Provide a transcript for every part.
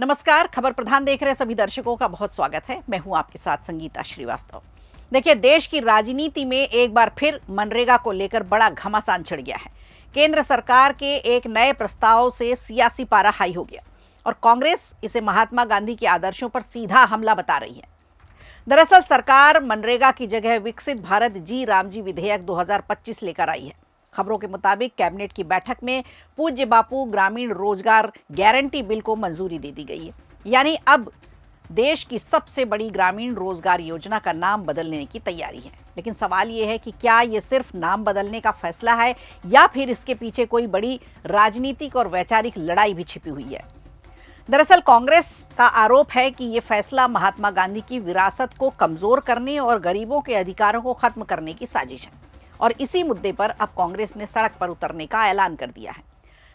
नमस्कार। खबर प्रधान देख रहे सभी दर्शकों का बहुत स्वागत है। मैं हूं आपके साथ संगीता श्रीवास्तव। देखिए, देश की राजनीति में एक बार फिर मनरेगा को लेकर बड़ा घमासान छिड़ गया है। केंद्र सरकार के एक नए प्रस्ताव से सियासी पारा हाई हो गया और कांग्रेस इसे महात्मा गांधी के आदर्शों पर सीधा हमला बता रही है। दरअसल सरकार मनरेगा की जगह विकसित भारत जी रामजी विधेयक 2025 लेकर आई है। खबरों के मुताबिक कैबिनेट की बैठक में पूज्य बापू ग्रामीण रोजगार गारंटी बिल को मंजूरी दे दी गई है। यानी अब देश की सबसे बड़ी ग्रामीण रोजगार योजना का नाम बदलने की तैयारी है। लेकिन सवाल यह है कि क्या ये सिर्फ नाम बदलने का फैसला है या फिर इसके पीछे कोई बड़ी राजनीतिक और वैचारिक लड़ाई भी छिपी हुई है। दरअसल कांग्रेस का आरोप है कि ये फैसला महात्मा गांधी की विरासत को कमजोर करने और गरीबों के अधिकारों को खत्म करने की साजिश है और इसी मुद्दे पर अब कांग्रेस ने सड़क पर उतरने का ऐलान कर दिया है।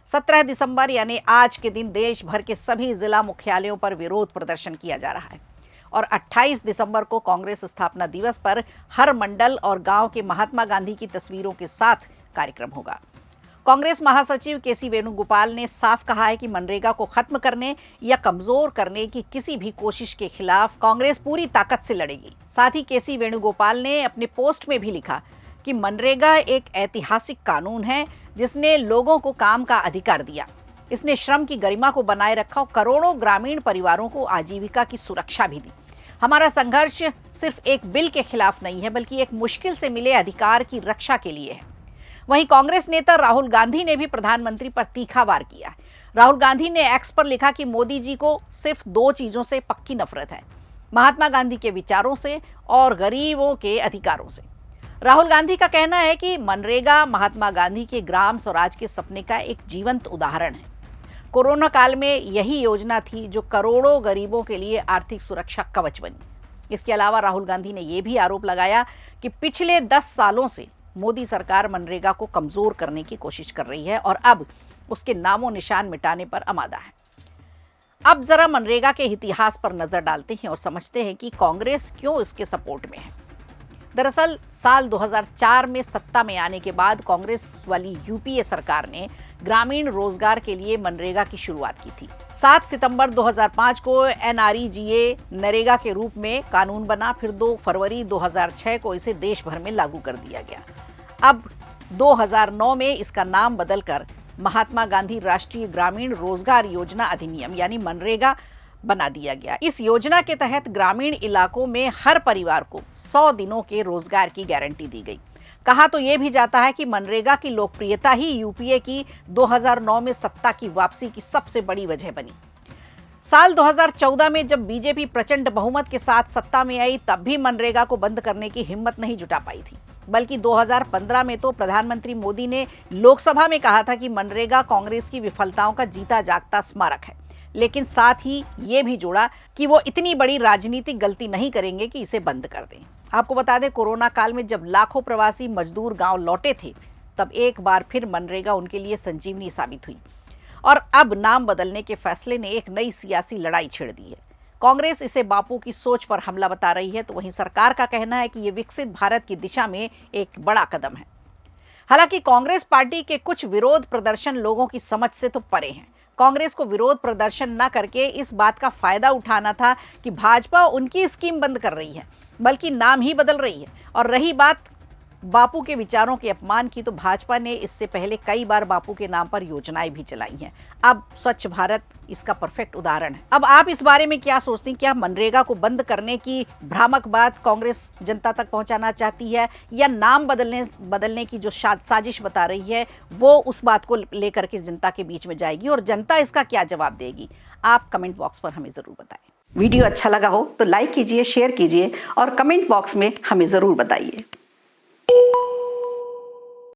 17 दिसंबर यानी आज के दिन देश भर के सभी जिला मुख्यालयों पर विरोध प्रदर्शन किया जा रहा है और 28 दिसंबर को कांग्रेस स्थापना दिवस पर हर मंडल और गांव के महात्मा गांधी की तस्वीरों के साथ कार्यक्रम होगा। कांग्रेस महासचिव केसी वेणुगोपाल ने साफ कहा है कि मनरेगा को खत्म करने या कमजोर करने की किसी भी कोशिश के खिलाफ कांग्रेस पूरी ताकत से लड़ेगी। साथ ही केसी वेणुगोपाल ने अपने पोस्ट में भी लिखा कि मनरेगा एक ऐतिहासिक कानून है जिसने लोगों को काम का अधिकार दिया। इसने श्रम की गरिमा को बनाए रखा और करोड़ों ग्रामीण परिवारों को आजीविका की सुरक्षा भी दी। हमारा संघर्ष सिर्फ एक बिल के खिलाफ नहीं है बल्कि एक मुश्किल से मिले अधिकार की रक्षा के लिए है। वहीं कांग्रेस नेता राहुल गांधी ने भी प्रधानमंत्री पर तीखा वार किया। राहुल गांधी ने एक्स पर लिखा कि मोदी जी को सिर्फ दो चीजों से पक्की नफरत है, महात्मा गांधी के विचारों से और गरीबों के अधिकारों से। राहुल गांधी का कहना है कि मनरेगा महात्मा गांधी के ग्राम स्वराज के सपने का एक जीवंत उदाहरण है। कोरोना काल में यही योजना थी जो करोड़ों गरीबों के लिए आर्थिक सुरक्षा कवच बनी। इसके अलावा राहुल गांधी ने यह भी आरोप लगाया कि पिछले 10 सालों से मोदी सरकार मनरेगा को कमजोर करने की कोशिश कर रही है और अब उसके नामो निशान मिटाने पर आमादा है। अब जरा मनरेगा के इतिहास पर नजर डालते हैं और समझते हैं कि कांग्रेस क्यों इसके सपोर्ट में है। दरअसल साल 2004 में सत्ता में आने के बाद कांग्रेस वाली यूपीए सरकार ने ग्रामीण रोजगार के लिए मनरेगा की शुरुआत की थी। 7 सितंबर 2005 को एनआरईजीए नरेगा के रूप में कानून बना। फिर 2 फरवरी 2006 को इसे देश भर में लागू कर दिया गया। अब 2009 में इसका नाम बदलकर महात्मा गांधी राष्ट्रीय ग्रामीण रोजगार योजना अधिनियम यानी मनरेगा बना दिया गया। इस योजना के तहत ग्रामीण इलाकों में हर परिवार को 100 दिनों के रोजगार की गारंटी दी गई। कहा तो यह भी जाता है कि मनरेगा की लोकप्रियता ही यूपीए की 2009 में सत्ता की वापसी की सबसे बड़ी वजह बनी। साल 2014 में जब बीजेपी प्रचंड बहुमत के साथ सत्ता में आई तब भी मनरेगा को बंद करने की हिम्मत नहीं जुटा पाई थी, बल्कि 2015 में तो प्रधानमंत्री मोदी ने लोकसभा में कहा था कि मनरेगा कांग्रेस की विफलताओं का जीता जागता स्मारक है। लेकिन साथ ही ये भी जोड़ा कि वो इतनी बड़ी राजनीतिक गलती नहीं करेंगे कि इसे बंद कर दें। आपको बता दें, कोरोना काल में जब लाखों प्रवासी मजदूर गांव लौटे थे तब एक बार फिर मनरेगा उनके लिए संजीवनी साबित हुई और अब नाम बदलने के फैसले ने एक नई सियासी लड़ाई छेड़ दी है। कांग्रेस इसे बापू की सोच पर हमला बता रही है तो वहीं सरकार का कहना है कि ये विकसित भारत की दिशा में एक बड़ा कदम है। हालांकि कांग्रेस पार्टी के कुछ विरोध प्रदर्शन लोगों की समझ से तो परे हैं। कांग्रेस को विरोध प्रदर्शन न करके इस बात का फायदा उठाना था कि भाजपा उनकी स्कीम बंद कर रही है, बल्कि नाम ही बदल रही है। और रही बात बापू के विचारों के अपमान की, तो भाजपा ने इससे पहले कई बार बापू के नाम पर योजनाएं भी चलाई हैं। अब स्वच्छ भारत इसका परफेक्ट उदाहरण है। अब आप इस बारे में क्या सोचती हैं? क्या मनरेगा को बंद करने की भ्रामक बात कांग्रेस जनता तक पहुंचाना चाहती है या नाम बदलने की जो साजिश बता रही है वो उस बात को लेकर के जनता के बीच में जाएगी और जनता इसका क्या जवाब देगी? आप कमेंट बॉक्स पर हमें ज़रूर बताएं। वीडियो अच्छा लगा हो तो लाइक कीजिए, शेयर कीजिए और कमेंट बॉक्स में हमें ज़रूर बताइए।